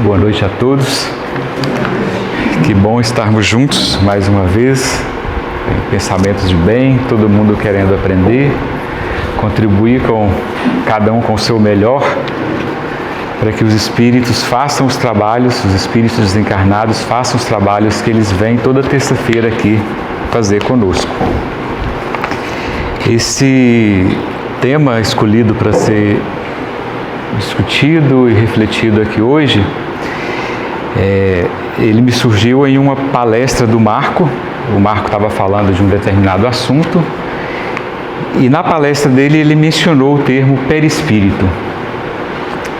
Boa noite a todos. Que bom estarmos juntos mais uma vez. Pensamentos de bem, todo mundo querendo aprender, contribuir com cada um com o seu melhor, para que os espíritos façam os trabalhos, os espíritos desencarnados façam os trabalhos que eles vêm toda terça-feira aqui fazer conosco. Esse tema escolhido para ser discutido e refletido aqui hoje, ele me surgiu em uma palestra do Marco. O Marco estava falando de um determinado assunto e na palestra dele ele mencionou o termo perispírito.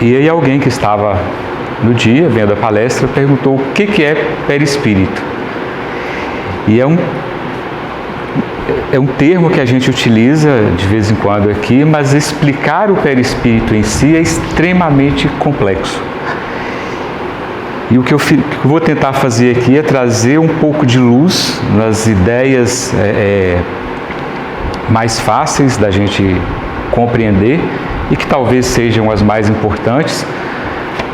E aí alguém que estava no dia, vendo a palestra, perguntou o que é perispírito. E é um termo que a gente utiliza de vez em quando aqui, mas explicar o perispírito em si é extremamente complexo. E o que eu vou tentar fazer aqui é trazer um pouco de luz nas ideias mais fáceis da gente compreender e que talvez sejam as mais importantes,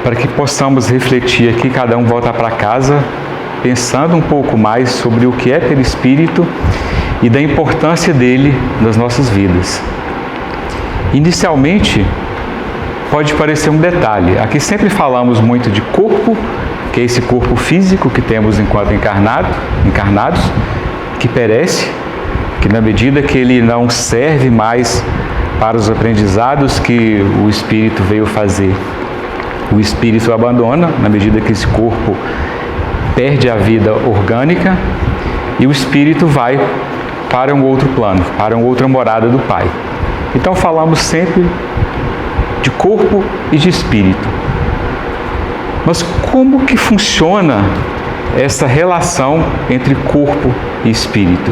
para que possamos refletir aqui, cada um voltar para casa, pensando um pouco mais sobre o que é perispírito e da importância dele nas nossas vidas. Inicialmente, pode parecer um detalhe. Aqui sempre falamos muito de corpo, que é esse corpo físico que temos enquanto encarnados, que perece, que na medida que ele não serve mais para os aprendizados que o espírito veio fazer, o espírito abandona, na medida que esse corpo perde a vida orgânica, e o espírito vai para um outro plano, para uma outra morada do Pai. Então falamos sempre de corpo e de espírito. Mas como que funciona essa relação entre corpo e espírito?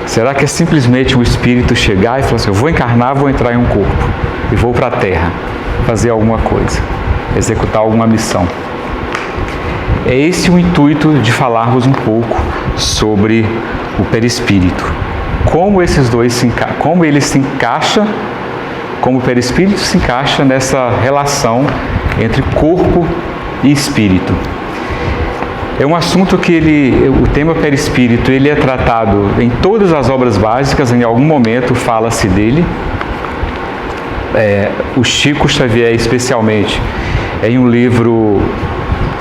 Será que é simplesmente um espírito chegar e falar assim, eu vou encarnar, vou entrar em um corpo e vou para a Terra fazer alguma coisa, executar alguma missão? É esse o intuito de falarmos um pouco sobre o perispírito. Como esses dois como ele se encaixa, como o perispírito se encaixa nessa relação entre corpo e espírito. É um assunto que o tema perispírito, ele é tratado em todas as obras básicas, em algum momento fala-se dele. O Chico Xavier, especialmente, em um livro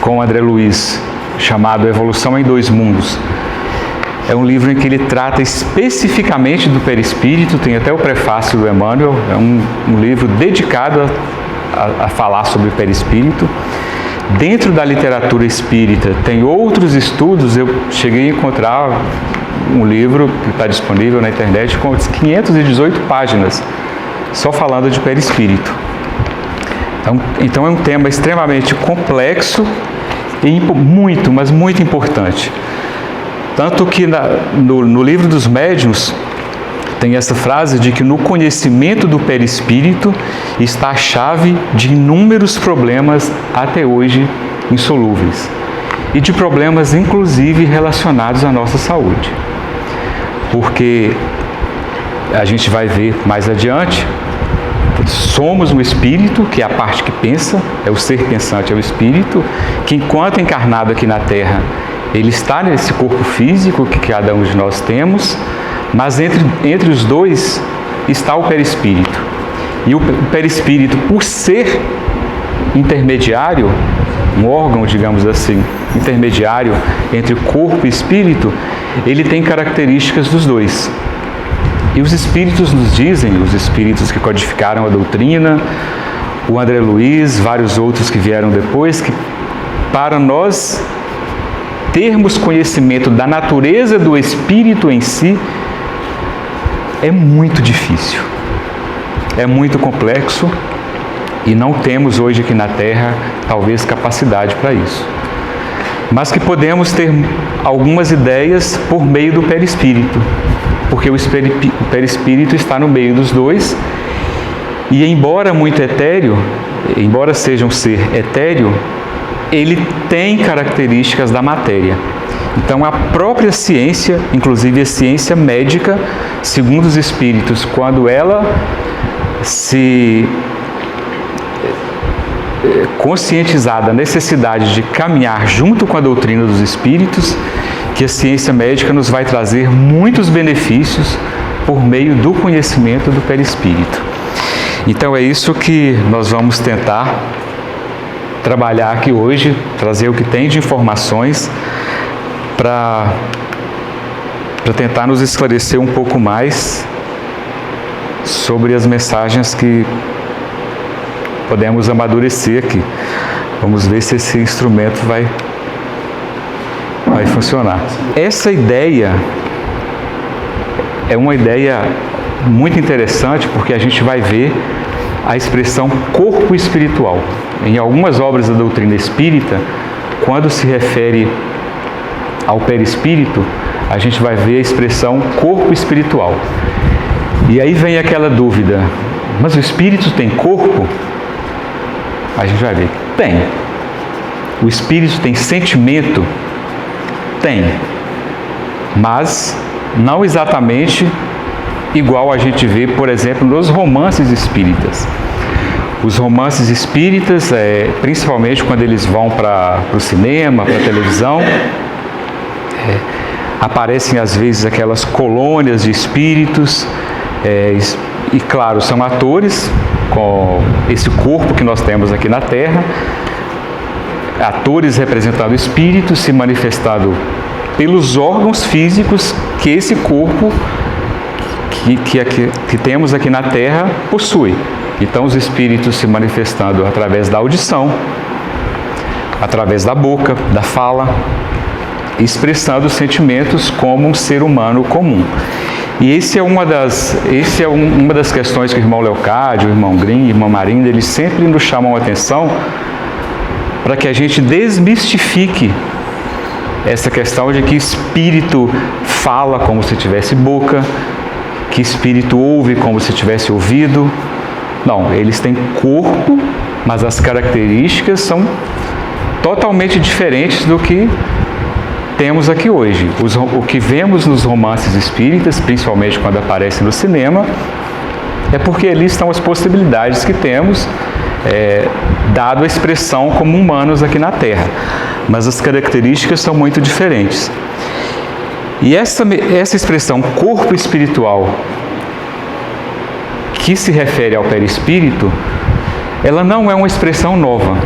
com André Luiz, chamado Evolução em Dois Mundos, é um livro em que ele trata especificamente do perispírito, tem até o prefácio do Emmanuel, é um livro dedicado a falar sobre o perispírito. Dentro da literatura espírita tem outros estudos, eu cheguei a encontrar um livro que está disponível na internet com 518 páginas, só falando de perispírito. Então é um tema extremamente complexo e muito, mas muito importante. Tanto que no livro dos médiuns tem essa frase de que no conhecimento do perispírito está a chave de inúmeros problemas até hoje insolúveis. E de problemas inclusive relacionados à nossa saúde. Porque a gente vai ver mais adiante, somos um espírito, que é a parte que pensa, é o ser pensante, é o espírito, que enquanto encarnado aqui na Terra, ele está nesse corpo físico que cada um de nós temos, mas entre os dois está o perispírito. E o perispírito, por ser intermediário, um órgão, digamos assim, intermediário entre corpo e espírito, ele tem características dos dois. E os espíritos nos dizem, os espíritos que codificaram a doutrina, o André Luiz, vários outros que vieram depois, que para nós termos conhecimento da natureza do espírito em si, é muito difícil, é muito complexo e não temos hoje aqui na Terra, talvez, capacidade para isso. Mas que podemos ter algumas ideias por meio do perispírito, porque o perispírito está no meio dos dois e, embora muito etéreo, embora seja um ser etéreo, ele tem características da matéria. Então, a própria ciência, inclusive a ciência médica, segundo os espíritos, quando ela se conscientizado a necessidade de caminhar junto com a doutrina dos espíritos, que a ciência médica nos vai trazer muitos benefícios por meio do conhecimento do perispírito. Então é isso que nós vamos tentar trabalhar aqui hoje, trazer o que tem de informações para tentar nos esclarecer um pouco mais sobre as mensagens que podemos amadurecer aqui. Vamos ver se esse instrumento vai funcionar. Essa ideia é uma ideia muito interessante, porque a gente vai ver a expressão corpo espiritual. Em algumas obras da doutrina espírita, quando se refere ao perispírito, a gente vai ver a expressão corpo espiritual. E aí vem aquela dúvida, mas o espírito tem corpo? A gente vai ver que tem. O espírito tem sentimento? Tem. Mas não exatamente igual a gente vê, por exemplo, nos romances espíritas. Os romances espíritas, principalmente quando eles vão para o cinema, para a televisão, aparecem às vezes aquelas colônias de espíritos, e claro, são atores com esse corpo que nós temos aqui na Terra, atores representando espíritos, se manifestado pelos órgãos físicos que esse corpo que temos aqui na Terra possui. Então, os espíritos se manifestando através da audição, através da boca, da fala, expressando sentimentos como um ser humano comum. E essa é uma das questões que o irmão Leocádio, o irmão Grimm, a irmã Marinda, eles sempre nos chamam a atenção para que a gente desmistifique essa questão de que espírito fala como se tivesse boca, que espírito ouve como se tivesse ouvido. Não, eles têm corpo, mas as características são totalmente diferentes do que temos aqui hoje. O que vemos nos romances espíritas, principalmente quando aparecem no cinema, é porque ali estão as possibilidades que temos, dado a expressão como humanos aqui na Terra. Mas as características são muito diferentes. E essa expressão corpo espiritual, que se refere ao perispírito, ela não é uma expressão nova.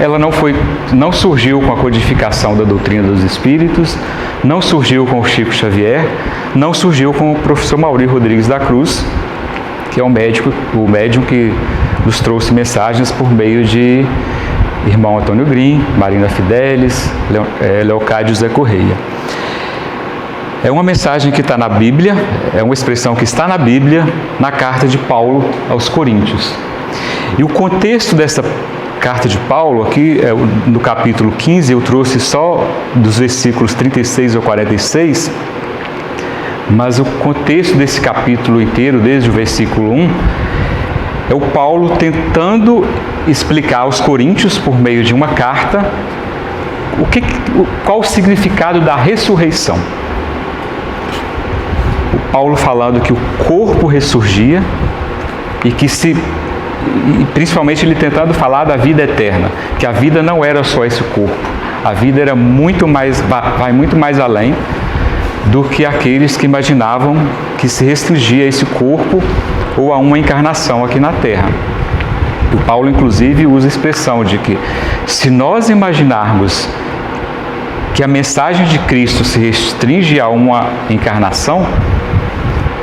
Ela não surgiu com a codificação da doutrina dos espíritos, não surgiu com o Chico Xavier, não surgiu com o professor Mauri Rodrigues da Cruz, que é o médium que nos trouxe mensagens por meio de irmão Antônio Grimm, Marina Fidelis, Leocádio Zé Correia. É uma mensagem que está na Bíblia, é uma expressão que está na Bíblia, na carta de Paulo aos Coríntios. E o contexto dessa carta de Paulo, aqui no capítulo 15, eu trouxe só dos versículos 36 ao 46, mas o contexto desse capítulo inteiro, desde o versículo 1, é o Paulo tentando explicar aos coríntios, por meio de uma carta, qual o significado da ressurreição. O Paulo falando que o corpo ressurgia e principalmente ele tentando falar da vida eterna, que a vida não era só esse corpo, a vida era vai muito mais além do que aqueles que imaginavam que se restringia a esse corpo ou a uma encarnação aqui na Terra. O Paulo, inclusive, usa a expressão de que se nós imaginarmos que a mensagem de Cristo se restringe a uma encarnação,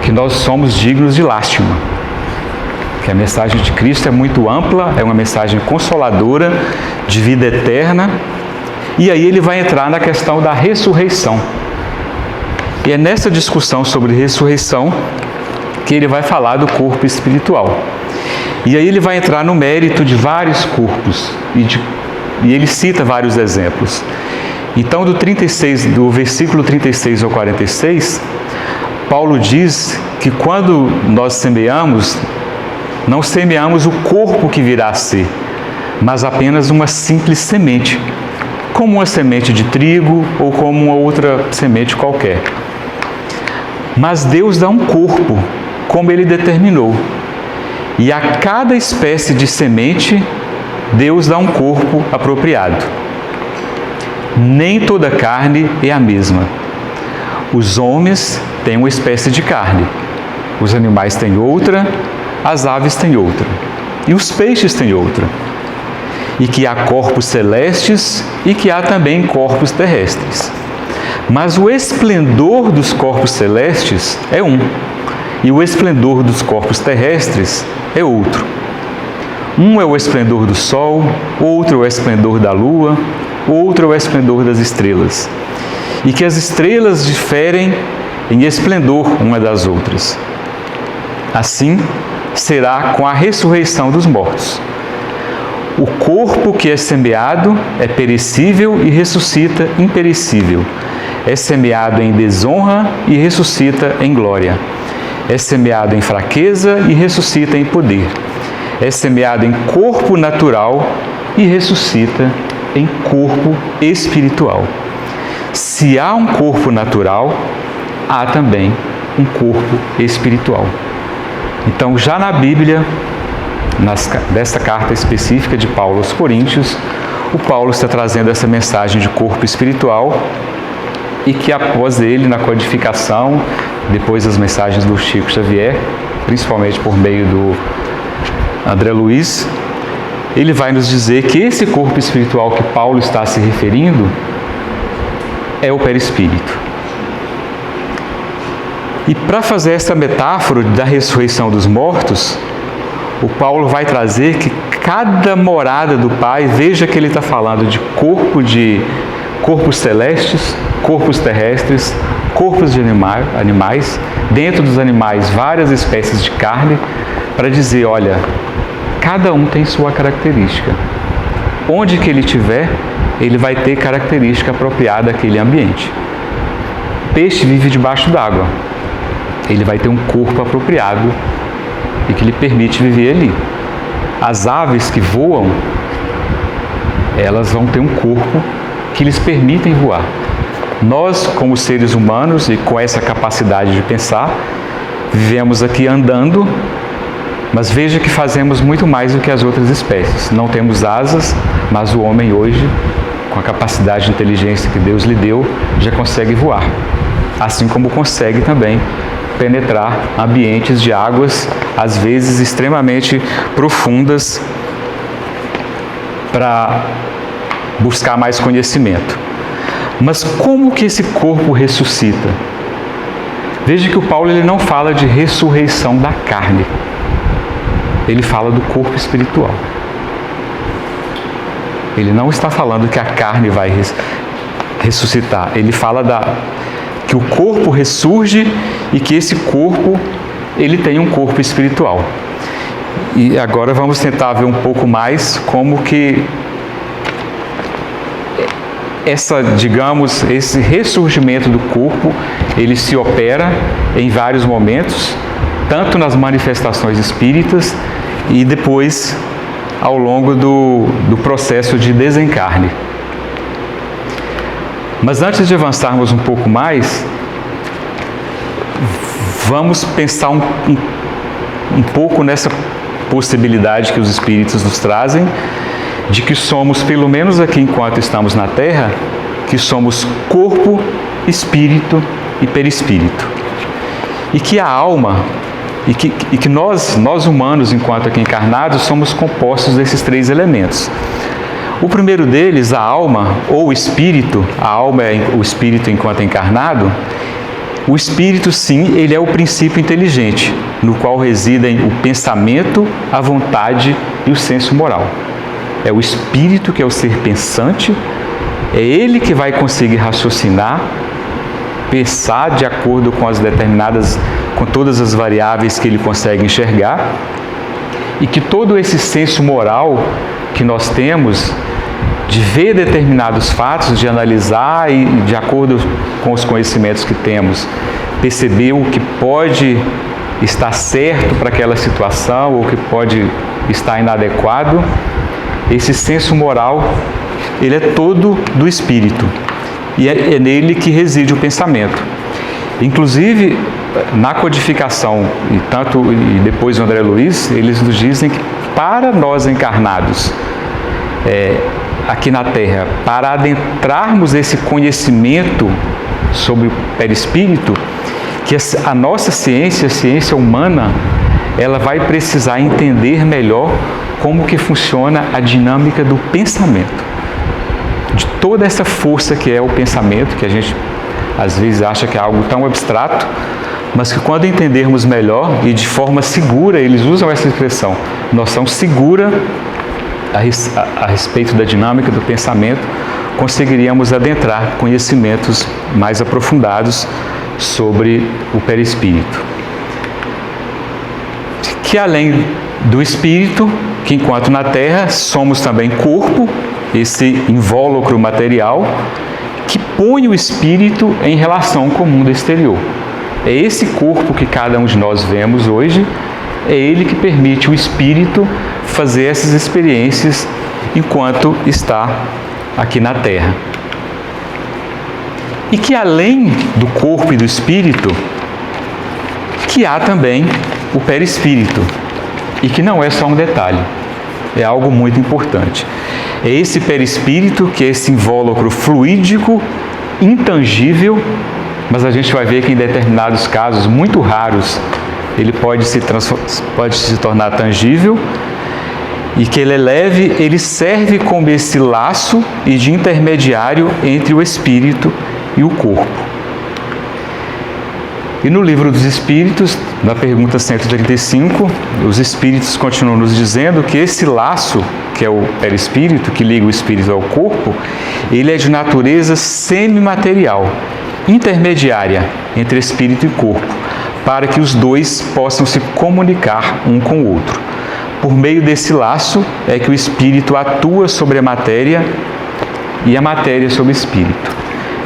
que nós somos dignos de lástima. Que a mensagem de Cristo é muito ampla, é uma mensagem consoladora, de vida eterna. E aí ele vai entrar na questão da ressurreição. E é nessa discussão sobre ressurreição que ele vai falar do corpo espiritual. E aí ele vai entrar no mérito de vários corpos, e ele cita vários exemplos. Então, do versículo 36 ao 46, Paulo diz que quando nós semeamos, não semeamos o corpo que virá a ser, mas apenas uma simples semente, como uma semente de trigo ou como uma outra semente qualquer. Mas Deus dá um corpo, como Ele determinou. E a cada espécie de semente Deus dá um corpo apropriado. Nem toda carne é a mesma. Os homens têm uma espécie de carne, os animais têm outra, as aves têm outra, e os peixes têm outra. E que há corpos celestes e que há também corpos terrestres. Mas o esplendor dos corpos celestes é um, e o esplendor dos corpos terrestres é outro. Um é o esplendor do sol, outro é o esplendor da lua, outro é o esplendor das estrelas. E que as estrelas diferem em esplendor uma das outras. Assim será com a ressurreição dos mortos. O corpo que é semeado é perecível e ressuscita imperecível. É semeado em desonra e ressuscita em glória. É semeado em fraqueza e ressuscita em poder. É semeado em corpo natural e ressuscita em corpo espiritual. Se há um corpo natural, há também um corpo espiritual. Então, já na Bíblia, dessa carta específica de Paulo aos Coríntios, o Paulo está trazendo essa mensagem de corpo espiritual e que após ele, na codificação, depois das mensagens do Chico Xavier, principalmente por meio do André Luiz, ele vai nos dizer que esse corpo espiritual que Paulo está se referindo é o perispírito. E para fazer essa metáfora da ressurreição dos mortos, o Paulo vai trazer que cada morada do Pai, veja que ele está falando de corpos celestes, corpos terrestres, corpos de animais, dentro dos animais várias espécies de carne, para dizer, olha, cada um tem sua característica. Onde que ele estiver, ele vai ter característica apropriada àquele ambiente. Peixe vive debaixo d'água. Ele vai ter um corpo apropriado e que lhe permite viver ali. As aves que voam, elas vão ter um corpo que lhes permitem voar. Nós, como seres humanos e com essa capacidade de pensar, vivemos aqui andando, mas veja que fazemos muito mais do que as outras espécies. Não temos asas, mas o homem hoje, com a capacidade de inteligência que Deus lhe deu, já consegue voar. Assim como consegue também penetrar ambientes de águas, às vezes extremamente profundas, para buscar mais conhecimento. Mas como que esse corpo ressuscita? Veja que o Paulo ele não fala de ressurreição da carne. Ele fala do corpo espiritual. Ele não está falando que a carne vai ressuscitar. Ele fala que o corpo ressurge e que esse corpo, ele tem um corpo espiritual. E agora vamos tentar ver um pouco mais como que esse ressurgimento do corpo, ele se opera em vários momentos, tanto nas manifestações espíritas e depois ao longo do processo de desencarne. Mas antes de avançarmos um pouco mais, vamos pensar um pouco nessa possibilidade que os espíritos nos trazem, de que somos, pelo menos aqui enquanto estamos na Terra, que somos corpo, espírito e perispírito. E que a alma, e que nós humanos, enquanto aqui encarnados, somos compostos desses três elementos. O primeiro deles, a alma, ou o espírito, a alma é o espírito enquanto encarnado. O espírito, sim, ele é o princípio inteligente, no qual residem o pensamento, a vontade e o senso moral. É o espírito que é o ser pensante, é ele que vai conseguir raciocinar, pensar de acordo com todas as variáveis que ele consegue enxergar, e que todo esse senso moral que nós temos de ver determinados fatos, de analisar e, de acordo com os conhecimentos que temos, perceber o que pode estar certo para aquela situação ou o que pode estar inadequado, esse senso moral, ele é todo do espírito e é nele que reside o pensamento. Inclusive, na codificação, e depois o André Luiz, eles nos dizem que para nós encarnados aqui na Terra, para adentrarmos esse conhecimento sobre o perispírito, que a nossa ciência, a ciência humana, ela vai precisar entender melhor como que funciona a dinâmica do pensamento, de toda essa força que é o pensamento, que a gente às vezes acha que é algo tão abstrato, mas que quando entendermos melhor e de forma segura, eles usam essa expressão, noção segura a respeito da dinâmica do pensamento, conseguiríamos adentrar conhecimentos mais aprofundados sobre o perispírito. Que além do espírito, que enquanto na Terra somos também corpo, esse invólucro material, que põe o espírito em relação com o mundo exterior. É esse corpo que cada um de nós vemos hoje, é ele que permite o espírito fazer essas experiências enquanto está aqui na Terra. E que além do corpo e do espírito, que há também o perispírito, e que não é só um detalhe, é algo muito importante. É esse perispírito, que é esse invólucro fluídico, intangível, mas a gente vai ver que em determinados casos muito raros ele pode se tornar tangível, e que ele é leve, ele serve como esse laço e de intermediário entre o espírito e o corpo. E no livro dos Espíritos, na pergunta 135, os Espíritos continuam nos dizendo que esse laço, que é o perispírito, que liga o espírito ao corpo, ele é de natureza semimaterial, intermediária entre espírito e corpo, para que os dois possam se comunicar um com o outro. Por meio desse laço é que o espírito atua sobre a matéria e a matéria sobre o espírito,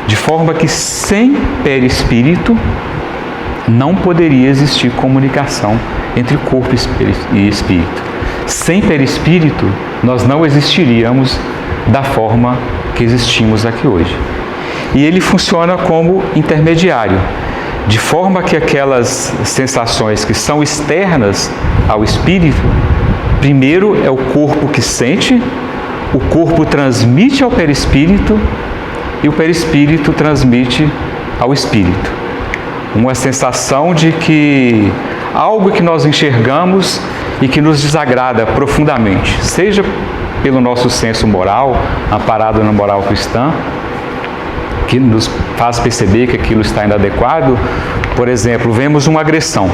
de forma que sem perispírito não poderia existir comunicação entre corpo e espírito. Sem perispírito, nós não existiríamos da forma que existimos aqui hoje. E ele funciona como intermediário, de forma que aquelas sensações que são externas ao espírito, primeiro é o corpo que sente, o corpo transmite ao perispírito e o perispírito transmite ao espírito. Uma sensação de que algo que nós enxergamos e que nos desagrada profundamente, seja pelo nosso senso moral, amparado na moral cristã, que nos faz perceber que aquilo está inadequado. Por exemplo, vemos uma agressão.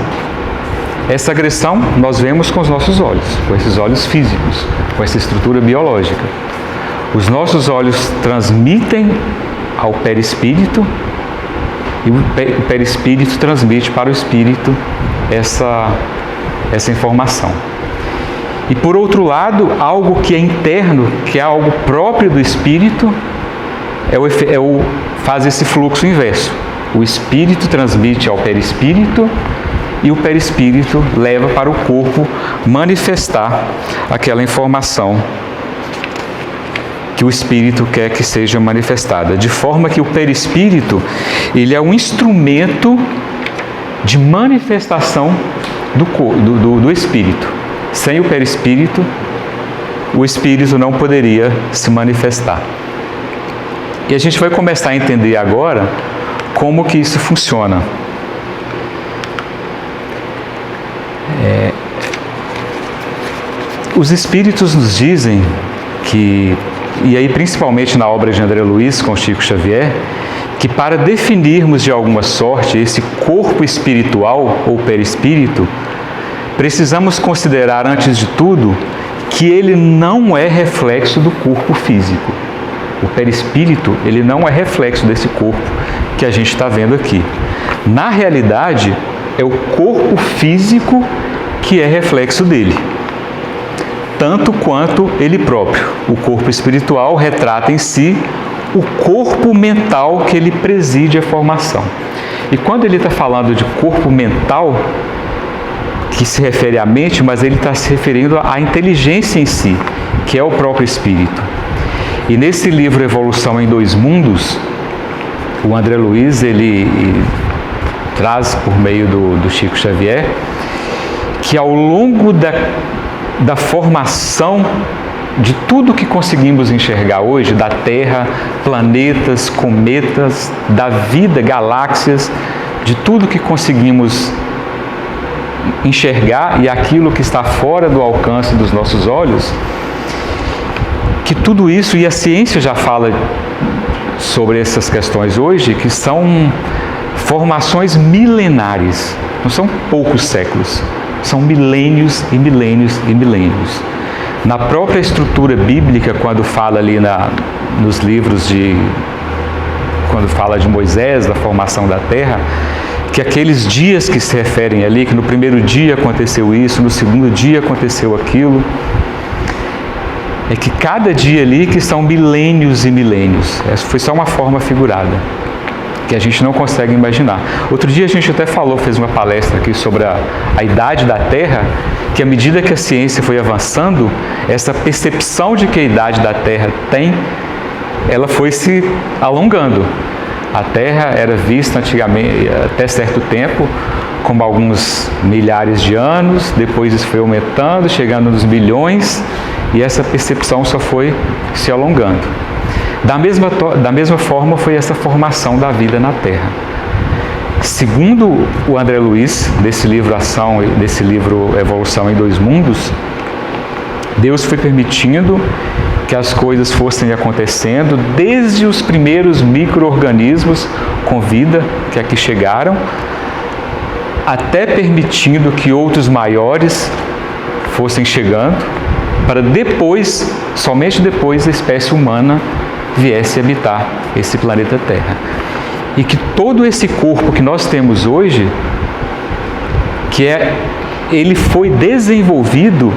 Essa agressão nós vemos com os nossos olhos, com esses olhos físicos, com essa estrutura biológica. Os nossos olhos transmitem ao perispírito e o perispírito transmite para o espírito essa informação. E por outro lado, algo que é interno, que é algo próprio do espírito, faz esse fluxo inverso. O espírito transmite ao perispírito e o perispírito leva para o corpo manifestar aquela informação que o espírito quer que seja manifestada, de forma que o perispírito, ele é um instrumento de manifestação do espírito. Sem o perispírito, o espírito não poderia se manifestar. E a gente vai começar a entender agora como que isso funciona. Os espíritos nos dizem que, e aí principalmente na obra de André Luiz com Chico Xavier, que para definirmos de alguma sorte esse corpo espiritual ou perispírito, precisamos considerar antes de tudo que ele não é reflexo do corpo físico. O perispírito, ele não é reflexo desse corpo que a gente está vendo aqui. Na realidade, é o corpo físico que é reflexo dele, tanto quanto ele próprio. O corpo espiritual retrata em si o corpo mental que ele preside a formação. E quando ele está falando de corpo mental, que se refere à mente, mas ele está se referindo à inteligência em si, que é o próprio espírito. E nesse livro Evolução em Dois Mundos, o André Luiz, ele traz por meio do Chico Xavier, que ao longo da formação de tudo que conseguimos enxergar hoje, da Terra, planetas, cometas, da vida, galáxias, de tudo que conseguimos enxergar e aquilo que está fora do alcance dos nossos olhos, que tudo isso, e a ciência já fala sobre essas questões hoje, que são formações milenares, não são poucos séculos, são milênios e milênios e milênios. Na própria estrutura bíblica, quando fala ali nos livros quando fala de Moisés, da formação da terra, que aqueles dias que se referem ali, que no primeiro dia aconteceu isso, no segundo dia aconteceu aquilo, é que cada dia ali que são milênios e milênios. Essa foi só uma forma figurada, que a gente não consegue imaginar. Outro dia a gente até fez uma palestra aqui sobre a idade da Terra, que à medida que a ciência foi avançando, essa percepção de que a idade da Terra ela foi se alongando. A Terra era vista antigamente, até certo tempo, como alguns milhares de anos, depois isso foi aumentando, chegando nos bilhões, e essa percepção só foi se alongando. Da mesma forma foi essa formação da vida na Terra. Segundo o André Luiz, desse livro Ação e desse livro Evolução em Dois Mundos, Deus foi permitindo que as coisas fossem acontecendo desde os primeiros micro-organismos com vida que aqui chegaram, até permitindo que outros maiores fossem chegando, para depois, somente depois, a espécie humana viesse habitar esse planeta Terra. E que todo esse corpo que nós temos hoje, ele foi desenvolvido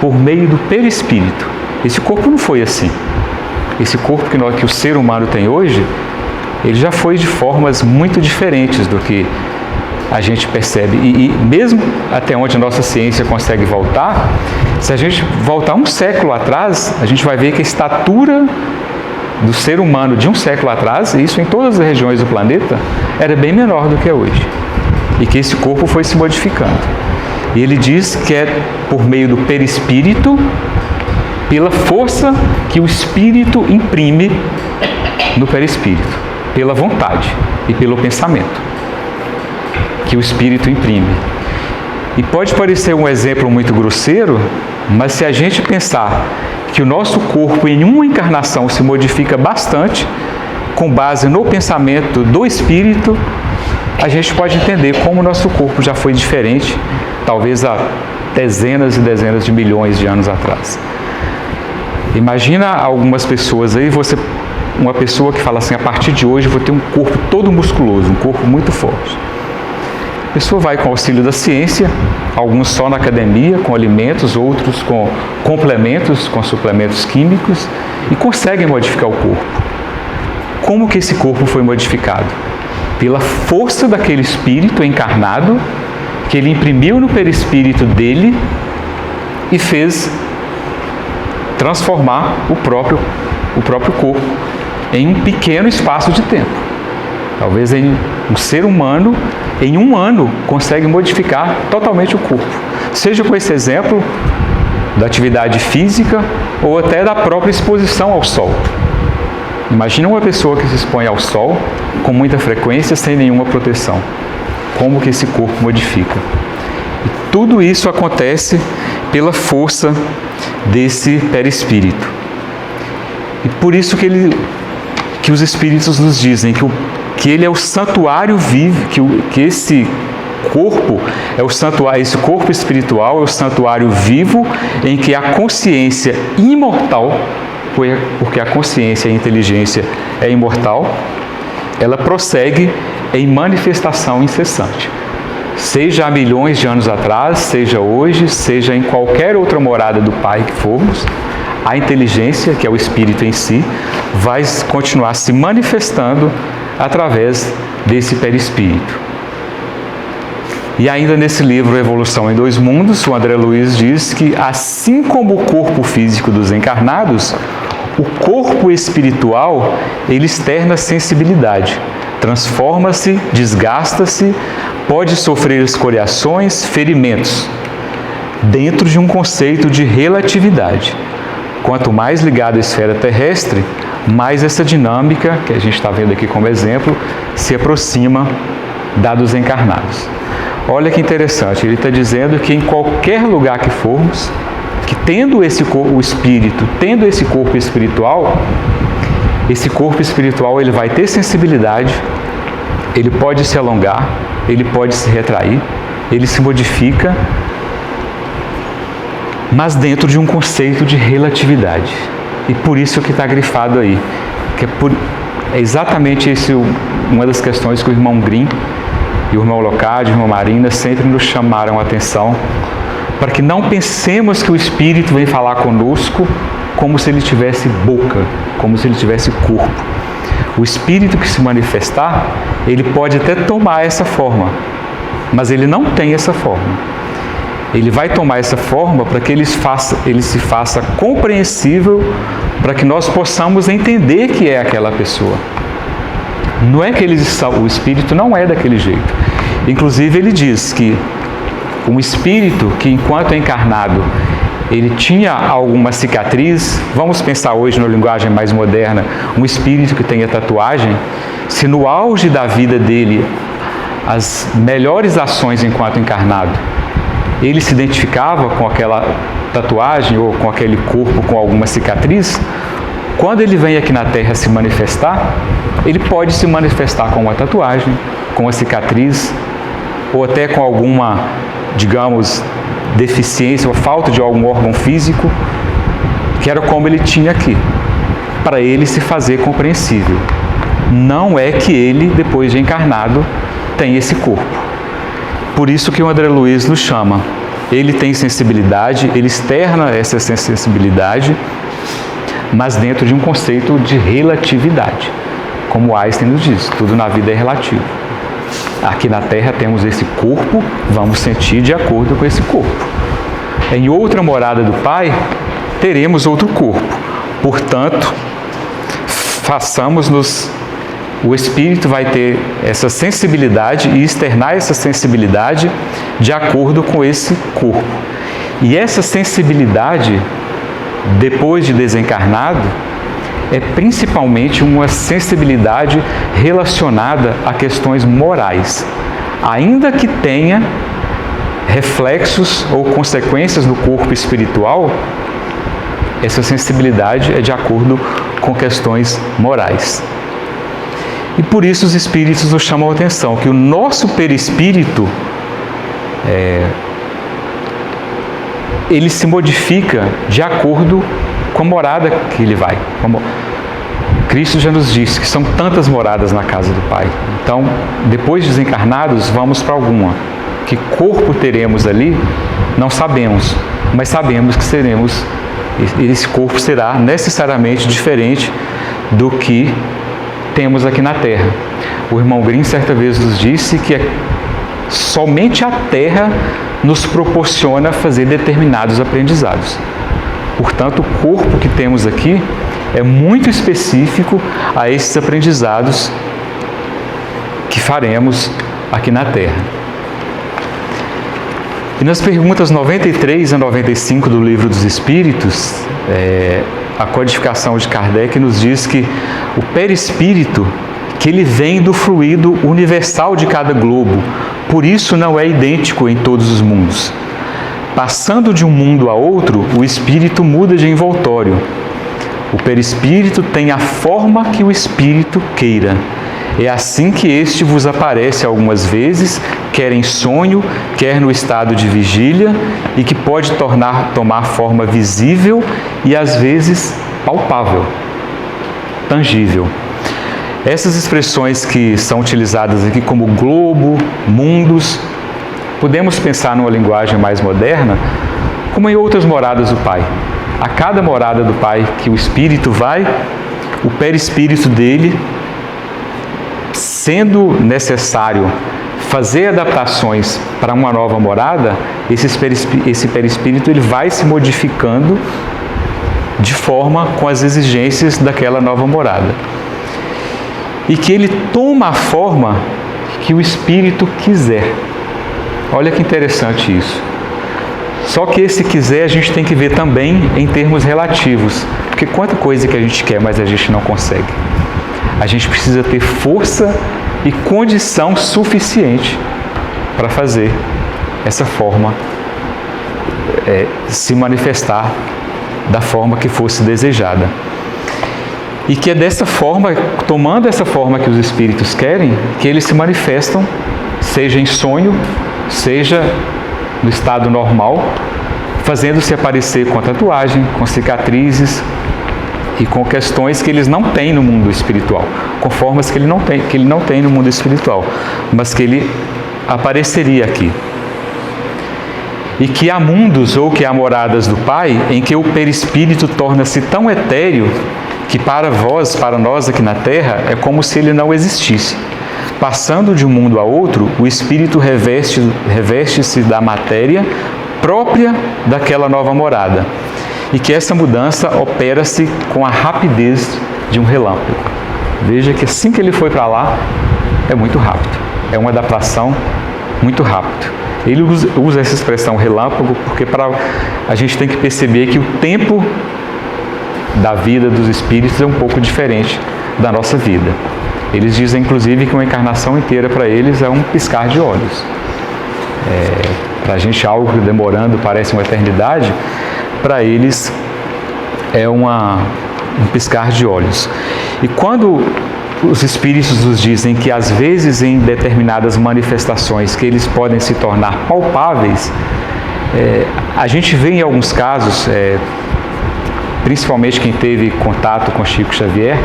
por meio do perispírito. Esse corpo não foi assim. Esse corpo que o ser humano tem hoje, ele já foi de formas muito diferentes do que a gente percebe. E mesmo até onde a nossa ciência consegue voltar, se a gente voltar um século atrás, a gente vai ver que a estatura do ser humano de um século atrás, e isso em todas as regiões do planeta, era bem menor do que é hoje. E que esse corpo foi se modificando. E ele diz que é por meio do perispírito, pela força que o espírito imprime no perispírito, pela vontade e pelo pensamento que o espírito imprime. E pode parecer um exemplo muito grosseiro, mas se a gente pensar que o nosso corpo em uma encarnação se modifica bastante, com base no pensamento do espírito, a gente pode entender como o nosso corpo já foi diferente, talvez há dezenas e dezenas de milhões de anos atrás. Imagina algumas pessoas aí, uma pessoa que fala assim, a partir de hoje eu vou ter um corpo todo musculoso, um corpo muito forte. A pessoa vai com o auxílio da ciência, alguns só na academia, com alimentos, outros com complementos, com suplementos químicos, e conseguem modificar o corpo. Como que esse corpo foi modificado? Pela força daquele espírito encarnado, que ele imprimiu no perispírito dele e fez transformar o próprio corpo em um pequeno espaço de tempo. Talvez um ser humano, em um ano, consegue modificar totalmente o corpo. Seja com esse exemplo da atividade física ou até da própria exposição ao sol. Imagina uma pessoa que se expõe ao sol com muita frequência, sem nenhuma proteção. Como que esse corpo modifica? E tudo isso acontece pela força desse perispírito. E por isso que os espíritos nos dizem que ele é o santuário vivo, que esse corpo é o santuário, esse corpo espiritual é o santuário vivo em que a consciência imortal, porque a consciência e a inteligência é imortal, ela prossegue em manifestação incessante. Seja há milhões de anos atrás, seja hoje, seja em qualquer outra morada do Pai que formos, a inteligência, que é o espírito em si, vai continuar se manifestando através desse perispírito. E ainda nesse livro Evolução em Dois Mundos, o André Luiz diz que, assim como o corpo físico dos encarnados, o corpo espiritual, ele externa sensibilidade, transforma-se, desgasta-se, pode sofrer escoriações, ferimentos, dentro de um conceito de relatividade. quanto mais ligado à esfera terrestre, mais essa dinâmica, que a gente está vendo aqui como exemplo, se aproxima da dos encarnados. Olha que interessante, ele está dizendo que em qualquer lugar que formos, que tendo o espírito, tendo esse corpo espiritual ele vai ter sensibilidade, ele pode se alongar, ele pode se retrair, ele se modifica, mas dentro de um conceito de relatividade. E por isso que está grifado aí, que é exatamente esse uma das questões que o irmão Grimm e o irmão Locádio, o irmão Marina sempre nos chamaram a atenção, para que não pensemos que o Espírito vem falar conosco como se ele tivesse boca, como se ele tivesse corpo. O Espírito que se manifestar, ele pode até tomar essa forma, mas ele não tem essa forma. Ele vai tomar essa forma para que ele se faça compreensível, para que nós possamos entender que é aquela pessoa. Não é que o Espírito não é daquele jeito. Inclusive ele diz que um Espírito que enquanto é encarnado, ele tinha alguma cicatriz, vamos pensar hoje na linguagem mais moderna, um espírito que tenha tatuagem, se no auge da vida dele, as melhores ações enquanto encarnado, ele se identificava com aquela tatuagem ou com aquele corpo com alguma cicatriz, quando ele vem aqui na Terra se manifestar, ele pode se manifestar com uma tatuagem, com uma cicatriz, ou até com alguma, digamos, deficiência ou falta de algum órgão físico, que era como ele tinha aqui, para ele se fazer compreensível. Não é que ele, depois de encarnado, tem esse corpo. Por isso que o André Luiz nos chama. Ele tem sensibilidade, ele externa essa sensibilidade, mas dentro de um conceito de relatividade. Como Einstein nos diz, tudo na vida é relativo. Aqui na Terra temos esse corpo, vamos sentir de acordo com esse corpo. Em outra morada do Pai, teremos outro corpo. Portanto, façamos-nos... O Espírito vai ter essa sensibilidade e externar essa sensibilidade de acordo com esse corpo. E essa sensibilidade, depois de desencarnado, é principalmente uma sensibilidade relacionada a questões morais, ainda que tenha reflexos ou consequências no corpo espiritual. Essa sensibilidade é de acordo com questões morais. E por isso os espíritos nos chamam a atenção que o nosso perispírito ele se modifica de acordo com a morada que ele vai. Cristo já nos disse que são tantas moradas na casa do Pai. Então, depois de desencarnados, vamos para alguma. Que corpo teremos ali, não sabemos, mas sabemos que seremos, esse corpo será necessariamente diferente do que temos aqui na Terra. O irmão Grimm certa vez nos disse que somente a Terra nos proporciona fazer determinados aprendizados. Portanto, o corpo que temos aqui é muito específico a esses aprendizados que faremos aqui na Terra. E nas perguntas 93 a 95 do Livro dos Espíritos, a codificação de Kardec nos diz que o perispírito, que ele vem do fluido universal de cada globo, por isso não é idêntico em todos os mundos. Passando de um mundo a outro, o espírito muda de envoltório. O perispírito tem a forma que o espírito queira. É assim que este vos aparece algumas vezes, quer em sonho, quer no estado de vigília, e que pode tomar forma visível e às vezes palpável, tangível. Essas expressões que são utilizadas aqui como globo, mundos, podemos pensar numa linguagem mais moderna, como em outras moradas do Pai. A cada morada do Pai que o Espírito vai, o perispírito dele, sendo necessário fazer adaptações para uma nova morada, esse perispírito ele vai se modificando de forma com as exigências daquela nova morada. E que ele toma a forma que o espírito quiser. Olha que interessante isso. Só que esse quiser a gente tem que ver também em termos relativos, porque quanta coisa que a gente quer, mas a gente não consegue. A gente precisa ter força e condição suficiente para fazer essa forma se manifestar da forma que fosse desejada. E que é dessa forma, tomando essa forma que os espíritos querem, que eles se manifestam, seja em sonho, seja no estado normal, fazendo-se aparecer com tatuagem, com cicatrizes e com questões que eles não têm no mundo espiritual, com formas que ele não tem no mundo espiritual, mas que ele apareceria aqui. E que há mundos ou que há moradas do Pai em que o perispírito torna-se tão etéreo que para nós aqui na Terra, é como se ele não existisse. Passando de um mundo a outro, o espírito reveste-se da matéria própria daquela nova morada. E que essa mudança opera-se com a rapidez de um relâmpago. Veja que assim que ele foi para lá, é muito rápido. É uma adaptação muito rápida. Ele usa essa expressão relâmpago porque a gente tem que perceber que o tempo da vida dos espíritos é um pouco diferente da nossa vida. Eles dizem, inclusive, que uma encarnação inteira para eles é um piscar de olhos. Para a gente, algo que demorando parece uma eternidade, para eles é um piscar de olhos. E quando os espíritos nos dizem que, às vezes, em determinadas manifestações, que eles podem se tornar palpáveis, a gente vê em alguns casos, principalmente quem teve contato com Chico Xavier,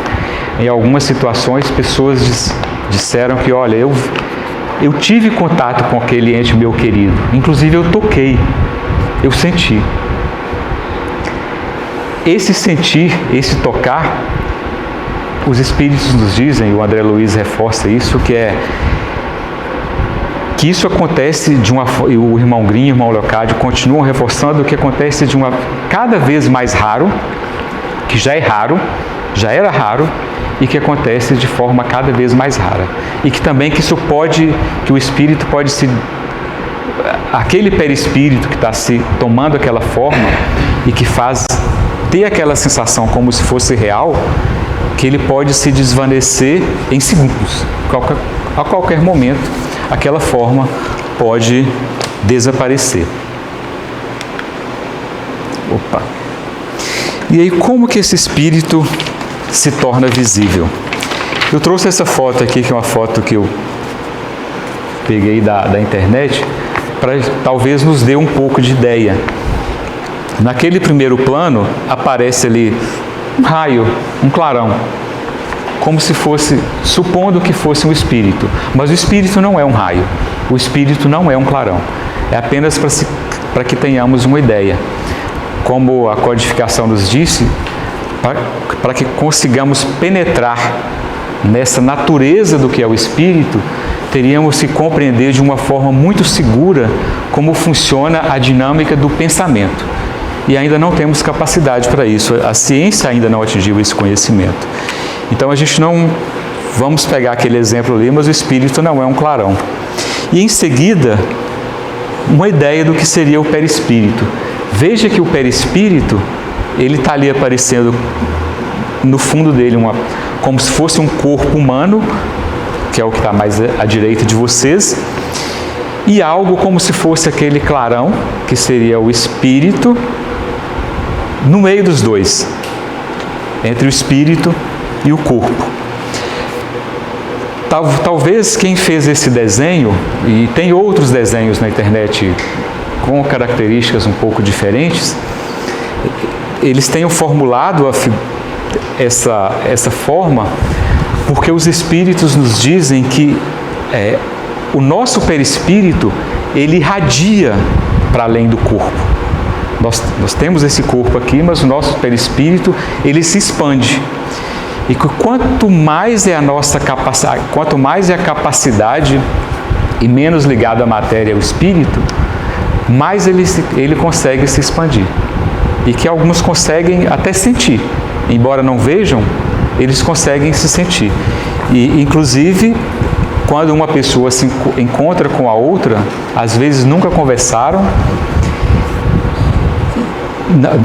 em algumas situações, pessoas disseram que, olha, eu tive contato com aquele ente meu querido, inclusive eu toquei, eu senti. Esse sentir, esse tocar, os espíritos nos dizem, o André Luiz reforça isso, que isso acontece e o irmão Grimm e o irmão Leocádio continuam reforçando que acontece cada vez mais raro, que já era raro, e que acontece de forma cada vez mais rara. E que também que o espírito pode aquele perispírito que está se tomando aquela forma e que faz ter aquela sensação como se fosse real, que ele pode se desvanecer em segundos. A qualquer momento, aquela forma pode desaparecer. Opa! E aí, como que esse espírito se torna visível? Eu trouxe essa foto aqui, que é uma foto que eu peguei da internet, para talvez nos dê um pouco de ideia. Naquele primeiro plano, aparece ali um raio, um clarão, como se fosse, supondo que fosse um espírito. Mas o espírito não é um raio, o espírito não é um clarão. É apenas para que tenhamos uma ideia. Como a codificação nos disse, para que consigamos penetrar nessa natureza do que é o espírito, teríamos que compreender de uma forma muito segura como funciona a dinâmica do pensamento. E ainda não temos capacidade para isso. A ciência ainda não atingiu esse conhecimento. Então a gente não... Vamos pegar aquele exemplo ali, mas o espírito não é um clarão. E em seguida, uma ideia do que seria o perispírito. Veja que o perispírito, ele está ali aparecendo no fundo dele, como se fosse um corpo humano, que é o que está mais à direita de vocês, e algo como se fosse aquele clarão, que seria o espírito, no meio dos dois, entre o espírito e o corpo. Talvez quem fez esse desenho, e tem outros desenhos na internet com características um pouco diferentes, eles tenham formulado essa forma porque os espíritos nos dizem que o nosso perispírito, ele irradia para além do corpo. Nós temos esse corpo aqui, mas o nosso perispírito, ele se expande. E que quanto mais é a nossa capacidade, quanto mais é a capacidade e menos ligado à matéria ao espírito, mais ele consegue se expandir. E que alguns conseguem até sentir. Embora não vejam, eles conseguem se sentir. E, inclusive, quando uma pessoa se encontra com a outra, às vezes nunca conversaram,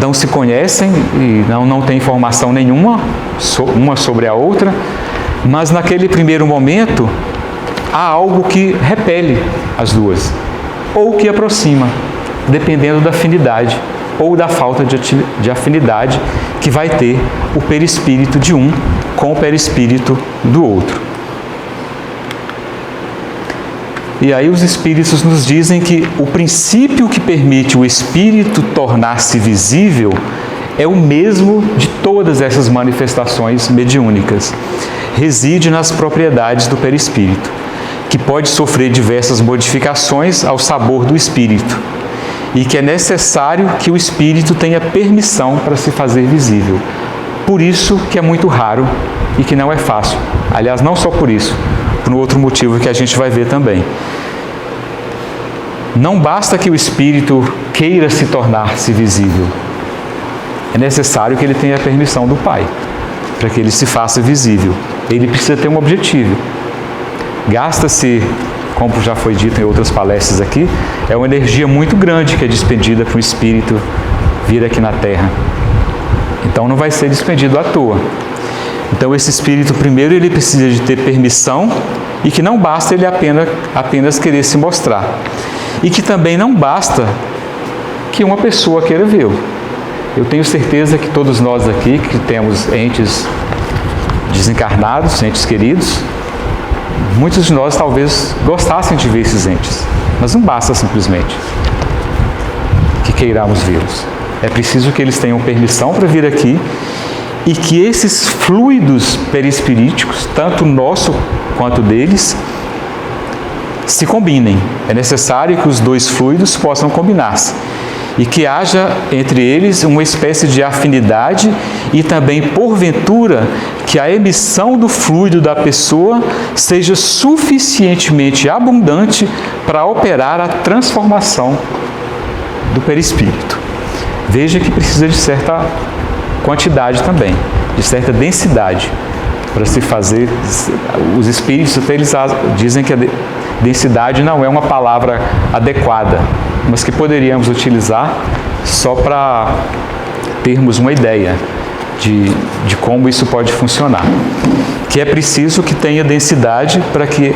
não se conhecem e não têm informação nenhuma, uma sobre a outra, mas naquele primeiro momento há algo que repele as duas, ou que aproxima, dependendo da afinidade ou da falta de afinidade que vai ter o perispírito de um com o perispírito do outro. E aí os espíritos nos dizem que o princípio que permite o espírito tornar-se visível é o mesmo de todas essas manifestações mediúnicas. Reside nas propriedades do perispírito, que pode sofrer diversas modificações ao sabor do espírito, e que é necessário que o espírito tenha permissão para se fazer visível. Por isso que é muito raro e que não é fácil. Aliás, não só por isso, por um outro motivo que a gente vai ver também. Não basta que o espírito queira se tornar-se visível. É necessário que ele tenha a permissão do Pai, para que ele se faça visível. Ele precisa ter um objetivo. Gasta-se, como já foi dito em outras palestras aqui, é uma energia muito grande que é despendida para o espírito vir aqui na Terra. Então não vai ser despendido à toa. Então esse espírito primeiro ele precisa de ter permissão, e que não basta ele apenas querer se mostrar. E que também não basta que uma pessoa queira vê-lo. Eu tenho certeza que todos nós aqui que temos entes desencarnados, entes queridos, muitos de nós talvez gostassem de ver esses entes, mas não basta simplesmente que queiramos vê-los. É preciso que eles tenham permissão para vir aqui e que esses fluidos perispiríticos, tanto nosso quanto deles, se combinem. É necessário que os dois fluidos possam combinar-se e que haja entre eles uma espécie de afinidade e também, porventura, que a emissão do fluido da pessoa seja suficientemente abundante para operar a transformação do perispírito. Veja que precisa de certa quantidade também, de certa densidade, para se fazer. Os espíritos até eles dizem que a densidade não é uma palavra adequada, mas que poderíamos utilizar só para termos uma ideia de como isso pode funcionar. Que é preciso que tenha densidade para que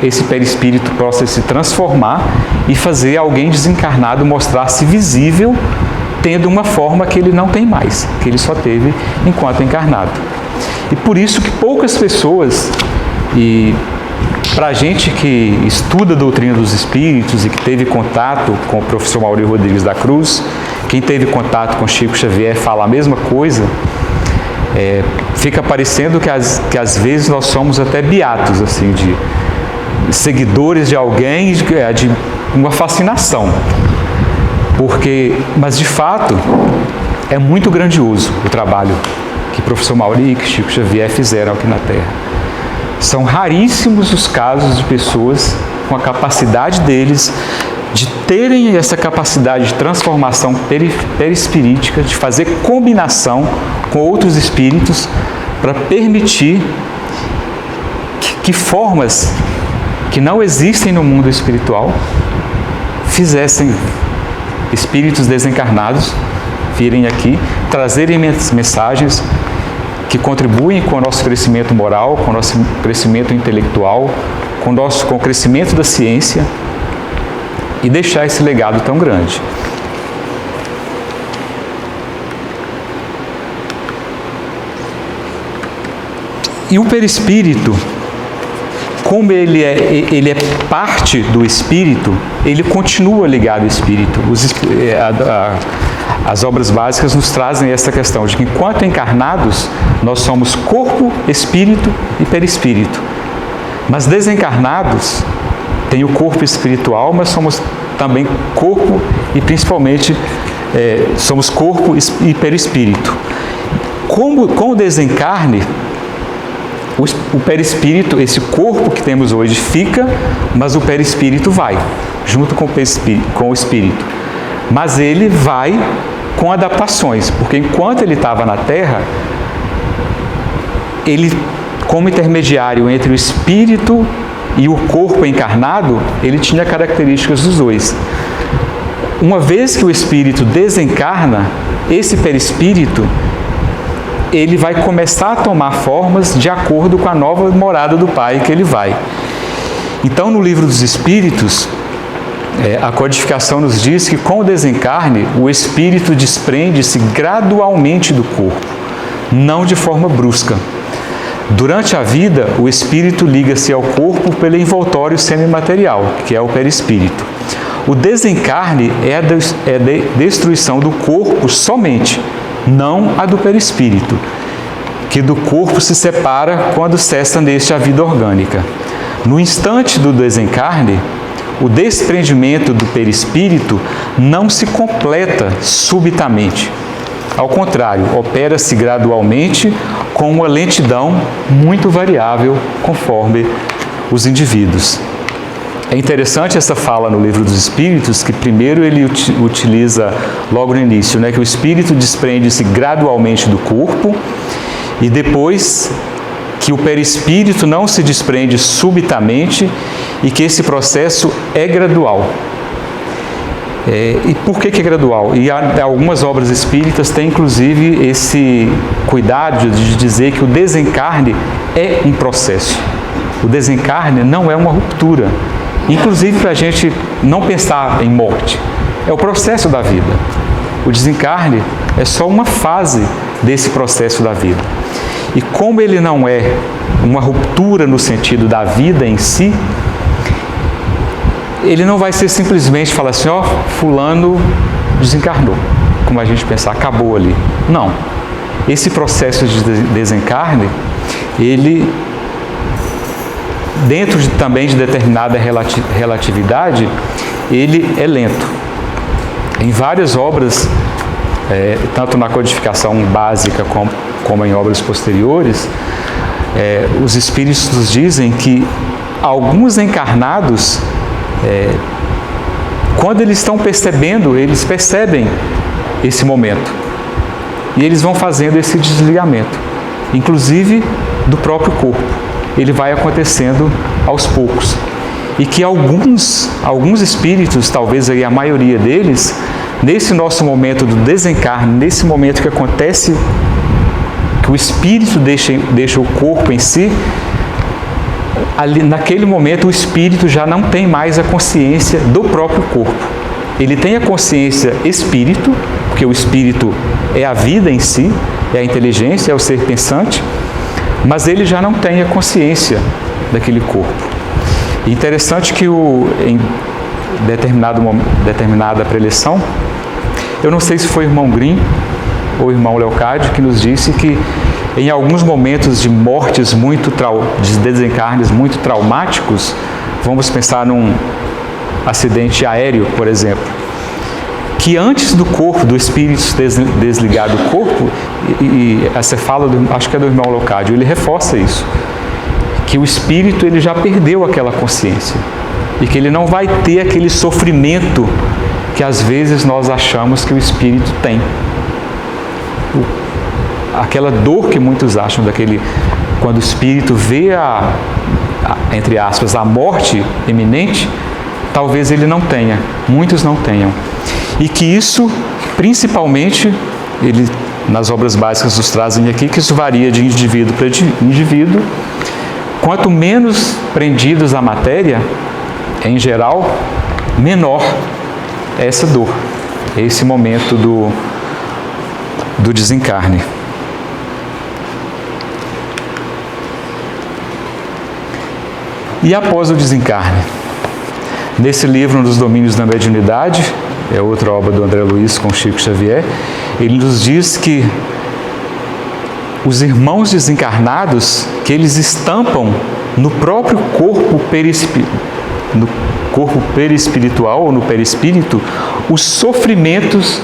esse perispírito possa se transformar e fazer alguém desencarnado mostrar-se visível, tendo uma forma que ele não tem mais, que ele só teve enquanto encarnado. E por isso que poucas pessoas, e para a gente que estuda a doutrina dos espíritos e que teve contato com o professor Maurício Rodrigues da Cruz, quem teve contato com Chico Xavier fala a mesma coisa, fica parecendo que às vezes nós somos até beatos, assim, de seguidores de alguém, de uma fascinação. Mas de fato é muito grandioso o trabalho que o professor Maurício e que Chico Xavier fizeram aqui na Terra. São raríssimos os casos de pessoas com a capacidade deles de terem essa capacidade de transformação perispirítica, de fazer combinação com outros espíritos para permitir que formas que não existem no mundo espiritual fizessem espíritos desencarnados virem aqui, trazerem mensagens que contribuem com o nosso crescimento moral, com o nosso crescimento intelectual, com o crescimento da ciência e deixar esse legado tão grande. E o perispírito, como ele é parte do espírito, ele continua ligado ao espírito. As obras básicas nos trazem essa questão de que, enquanto encarnados, nós somos corpo, espírito e perispírito. Mas desencarnados, tem o corpo espiritual, mas somos também corpo e principalmente somos corpo e perispírito. Com o desencarne, o perispírito, esse corpo que temos hoje fica, mas o perispírito vai, junto com o espírito. Mas ele vai com adaptações, porque enquanto ele estava na Terra, ele, como intermediário entre o espírito e o corpo encarnado, ele tinha características dos dois. uma vez que o espírito desencarna, esse perispírito, ele vai começar a tomar formas de acordo com a nova morada do Pai que ele vai. Então, no Livro dos Espíritos, a codificação nos diz que com o desencarne, o espírito desprende-se gradualmente do corpo, não de forma brusca. Durante a vida, o espírito liga-se ao corpo pelo envoltório semimaterial, que é o perispírito. O desencarne é a destruição do corpo somente, não a do perispírito, que do corpo se separa quando cessa neste a vida orgânica. No instante do desencarne, o desprendimento do perispírito não se completa subitamente. Ao contrário, opera-se gradualmente com uma lentidão muito variável conforme os indivíduos. É interessante essa fala no Livro dos Espíritos, que primeiro ele utiliza logo no início, que o espírito desprende-se gradualmente do corpo, e depois que o perispírito não se desprende subitamente e que esse processo é gradual. E por que é gradual? E algumas obras espíritas têm inclusive esse cuidado de dizer que o desencarne é um processo. O desencarne não é uma ruptura. Inclusive para a gente não pensar em morte. É o processo da vida. O desencarne é só uma fase desse processo da vida. E como ele não é uma ruptura no sentido da vida em si, ele não vai ser simplesmente falar assim, fulano desencarnou, como a gente pensar, acabou ali. Não. Esse processo de desencarne, ele, dentro também de determinada relatividade, ele é lento. Em várias obras, tanto na codificação básica como em obras posteriores, os espíritos nos dizem que alguns encarnados, quando eles estão percebendo, eles percebem esse momento e eles vão fazendo esse desligamento, inclusive do próprio corpo. Ele vai acontecendo aos poucos e que alguns espíritos, talvez aí a maioria deles, nesse nosso momento do desencarne, nesse momento que acontece, que o espírito deixa o corpo em si, ali, naquele momento o espírito já não tem mais a consciência do próprio corpo. Ele tem a consciência espírito, porque o espírito é a vida em si, é a inteligência, é o ser pensante, mas ele já não tem a consciência daquele corpo. E interessante que em determinada preleção, eu não sei se foi o irmão Grimm ou o irmão Leocádio que nos disse que em alguns momentos de mortes de desencarnes muito traumáticos, vamos pensar num acidente aéreo, por exemplo, que antes do corpo, do espírito desligar do corpo, e essa fala, acho que é do irmão Leocádio, ele reforça isso, que o espírito ele já perdeu aquela consciência e que ele não vai ter aquele sofrimento que às vezes nós achamos que o espírito tem. Aquela dor que muitos acham quando o espírito vê entre aspas, a morte iminente, talvez ele não tenha, muitos não tenham. E que isso, principalmente, nas obras básicas nos trazem aqui, que isso varia de indivíduo para indivíduo. Quanto menos prendidos à matéria, em geral, menor é essa dor, esse momento do desencarne. E após o desencarne? Nesse livro, Nos Domínios da Mediunidade, é outra obra do André Luiz com Chico Xavier, ele nos diz que os irmãos desencarnados, que eles estampam no próprio corpo perispiritual ou no perispírito, os sofrimentos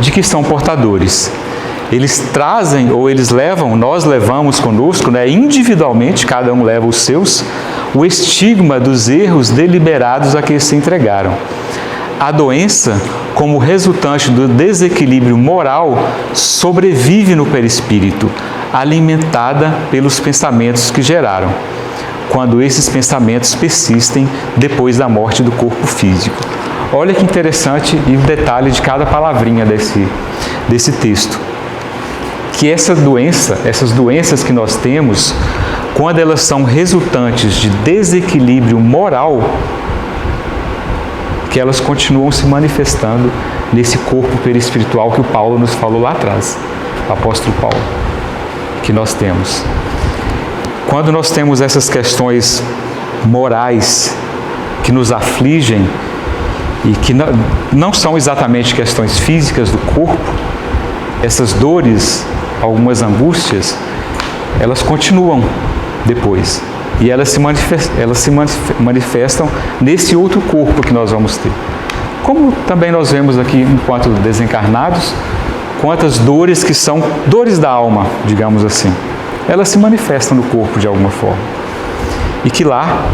de que são portadores. Eles trazem ou eles levam, nós levamos conosco, individualmente, cada um leva os seus, o estigma dos erros deliberados a que se entregaram. A doença, como resultante do desequilíbrio moral, sobrevive no perispírito, alimentada pelos pensamentos que geraram, quando esses pensamentos persistem depois da morte do corpo físico. Olha que interessante e o detalhe de cada palavrinha desse texto. Que essas doenças que nós temos, quando elas são resultantes de desequilíbrio moral, que elas continuam se manifestando nesse corpo perispiritual que o Paulo nos falou lá atrás, o apóstolo Paulo, que nós temos. Quando nós temos essas questões morais que nos afligem e que não são exatamente questões físicas do corpo, essas dores, algumas angústias, elas continuam depois. E elas se manifestam nesse outro corpo que nós vamos ter. Como também nós vemos aqui, enquanto desencarnados, quantas dores que são dores da alma, digamos assim. Elas se manifestam no corpo de alguma forma. E que lá,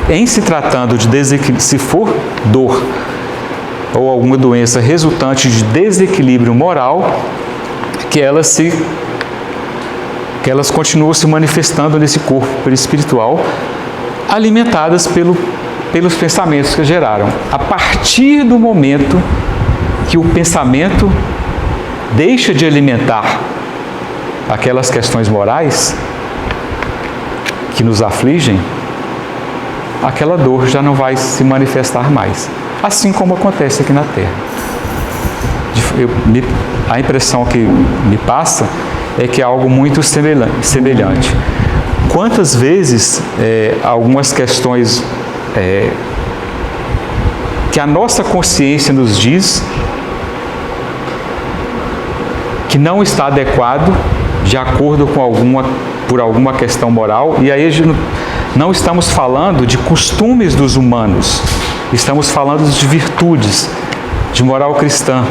em se tratando de desequilíbrio, se for dor ou alguma doença resultante de desequilíbrio moral, que elas continuam se manifestando nesse corpo perispiritual, alimentadas pelos pensamentos que geraram. A partir do momento que o pensamento deixa de alimentar aquelas questões morais que nos afligem, aquela dor já não vai se manifestar mais. Assim como acontece aqui na Terra. A impressão que me passa é que é algo muito semelhante. Quantas vezes algumas questões que a nossa consciência nos diz que não está adequado de acordo com por alguma questão moral, e aí não estamos falando de costumes dos humanos, estamos falando de virtudes, de moral cristã,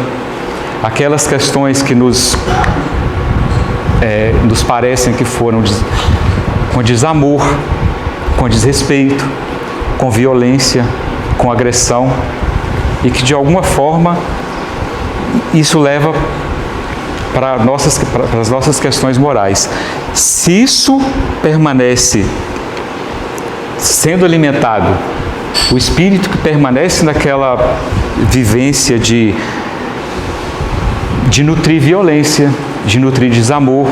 aquelas questões que nos parecem que foram com desamor, com desrespeito, com violência, com agressão, e que de alguma forma isso leva para as nossas questões morais. Se isso permanece sendo alimentado, o espírito que permanece naquela vivência de nutrir violência, de nutrir desamor,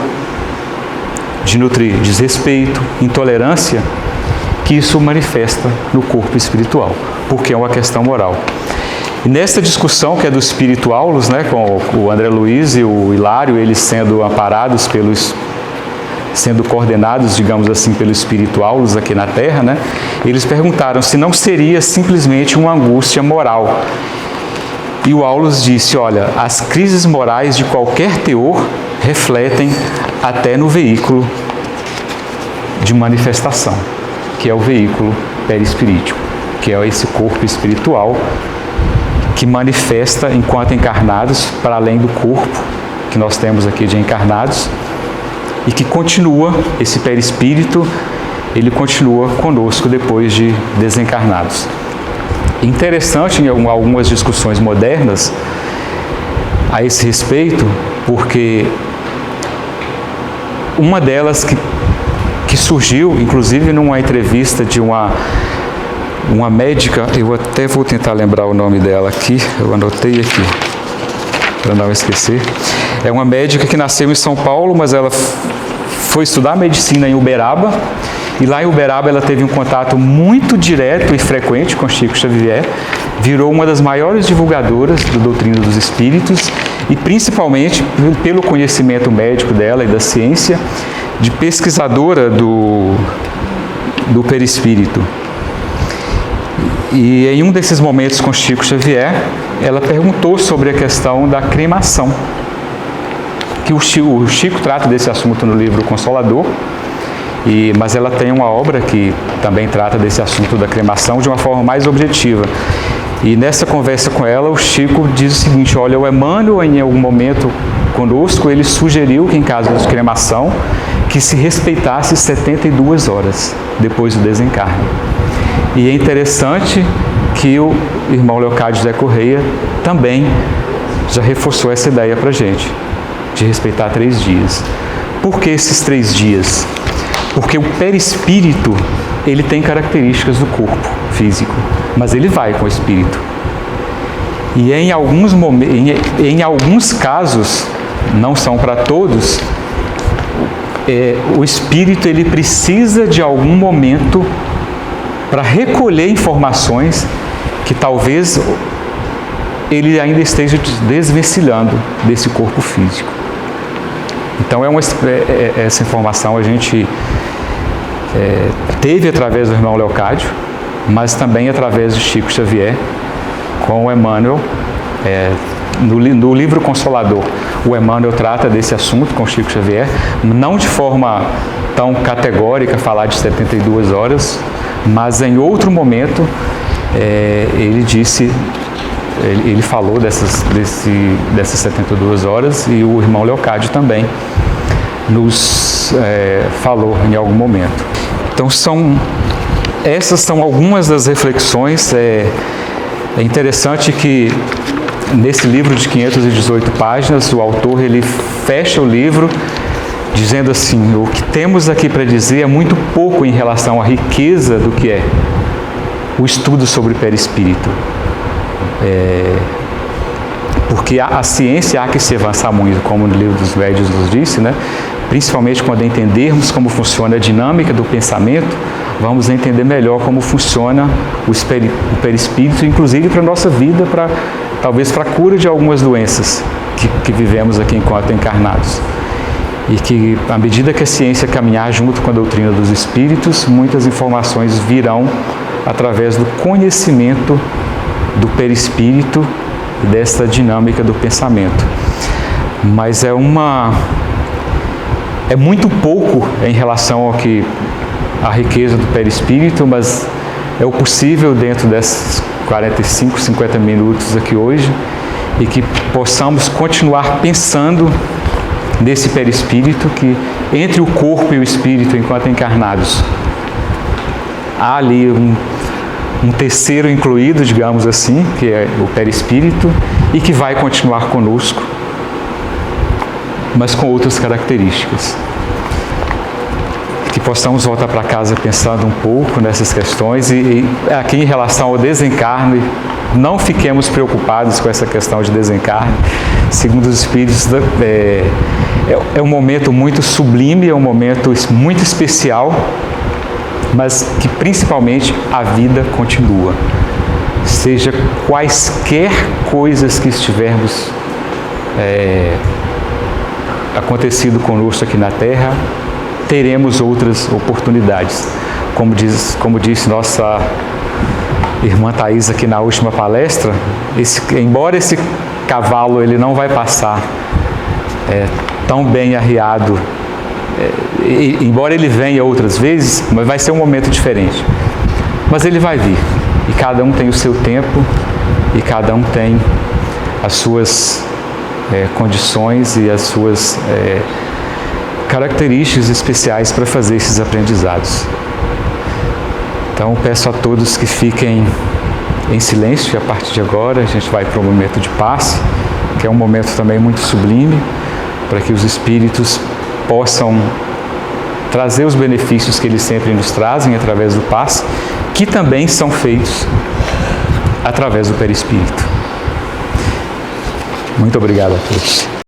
de nutrir desrespeito, intolerância, que isso manifesta no corpo espiritual, porque é uma questão moral. E nessa discussão que é do Espírito Aulus, com o André Luiz e o Hilário, eles sendo amparados sendo coordenados, digamos assim, pelo Espírito Aulus aqui na Terra, eles perguntaram se não seria simplesmente uma angústia moral. E o Aulus disse, olha, as crises morais de qualquer teor refletem até no veículo de manifestação, que é o veículo perispirítico, que é esse corpo espiritual que manifesta enquanto encarnados, para além do corpo que nós temos aqui de encarnados, e que continua, esse perispírito, ele continua conosco depois de desencarnados. Interessante em algumas discussões modernas a esse respeito, porque uma delas que surgiu, inclusive numa entrevista de uma médica, eu até vou tentar lembrar o nome dela aqui, eu anotei aqui, para não esquecer. É uma médica que nasceu em São Paulo, mas ela foi estudar medicina em Uberaba, e lá em Uberaba ela teve um contato muito direto e frequente com Chico Xavier, virou uma das maiores divulgadoras da doutrina dos espíritos, e principalmente pelo conhecimento médico dela e da ciência, de pesquisadora do perispírito. E em um desses momentos com Chico Xavier, ela perguntou sobre a questão da cremação, que o Chico trata desse assunto no livro Consolador, mas ela tem uma obra que também trata desse assunto da cremação de uma forma mais objetiva. E nessa conversa com ela, o Chico diz o seguinte, olha, o Emmanuel, em algum momento conosco, ele sugeriu que em caso de cremação, que se respeitasse 72 horas depois do desencarne. E é interessante que o irmão Leocádio José Correia também já reforçou essa ideia para a gente, de respeitar 3 dias. Por que esses 3 dias? Porque o perispírito, ele tem características do corpo físico, mas ele vai com o espírito. E em alguns casos, não são para todos, o espírito ele precisa de algum momento para recolher informações que talvez ele ainda esteja desvencilhando desse corpo físico. Então essa informação a gente teve através do irmão Leocádio, mas também através de Chico Xavier, com o Emmanuel. No livro Consolador, o Emmanuel trata desse assunto com Chico Xavier, não de forma tão categórica, falar de 72 horas, mas em outro momento ele falou dessas 72 horas, e o irmão Leocádio também nos falou em algum momento. Então essas são algumas das reflexões. É interessante que nesse livro de 518 páginas, o autor ele fecha o livro dizendo assim: o que temos aqui para dizer é muito pouco em relação à riqueza do que é o estudo sobre perispírito. Porque a ciência há que se avançar muito, como no livro dos Médiuns nos disse, né? Principalmente quando entendermos como funciona a dinâmica do pensamento, vamos entender melhor como funciona o perispírito, inclusive para a nossa vida, talvez para a cura de algumas doenças que vivemos aqui enquanto encarnados. E que, à medida que a ciência caminhar junto com a doutrina dos espíritos, muitas informações virão através do conhecimento do perispírito e dessa dinâmica do pensamento. Mas é muito pouco em relação ao que a riqueza do perispírito, mas é o possível dentro desses 45, 50 minutos aqui hoje, e que possamos continuar pensando nesse perispírito, que entre o corpo e o espírito enquanto encarnados há ali um terceiro incluído, digamos assim, que é o perispírito, e que vai continuar conosco, mas com outras características. Que possamos voltar para casa pensando um pouco nessas questões, e aqui em relação ao desencarne, não fiquemos preocupados com essa questão de desencarne. Segundo os espíritos, é um momento muito sublime, é um momento muito especial, mas que principalmente a vida continua. Seja quaisquer coisas que estivermos acontecido conosco aqui na Terra, teremos outras oportunidades. Como disse nossa irmã Thais aqui na última palestra, embora esse cavalo ele não vai passar tão bem arriado, embora ele venha outras vezes, mas vai ser um momento diferente. Mas ele vai vir, e cada um tem o seu tempo, e cada um tem as suas condições e as suas características especiais para fazer esses aprendizados. Então, peço a todos que fiquem em silêncio, e a partir de agora a gente vai para um momento de passe, que é um momento também muito sublime, para que os espíritos possam trazer os benefícios que eles sempre nos trazem através do passe, que também são feitos através do perispírito. Muito obrigado a todos.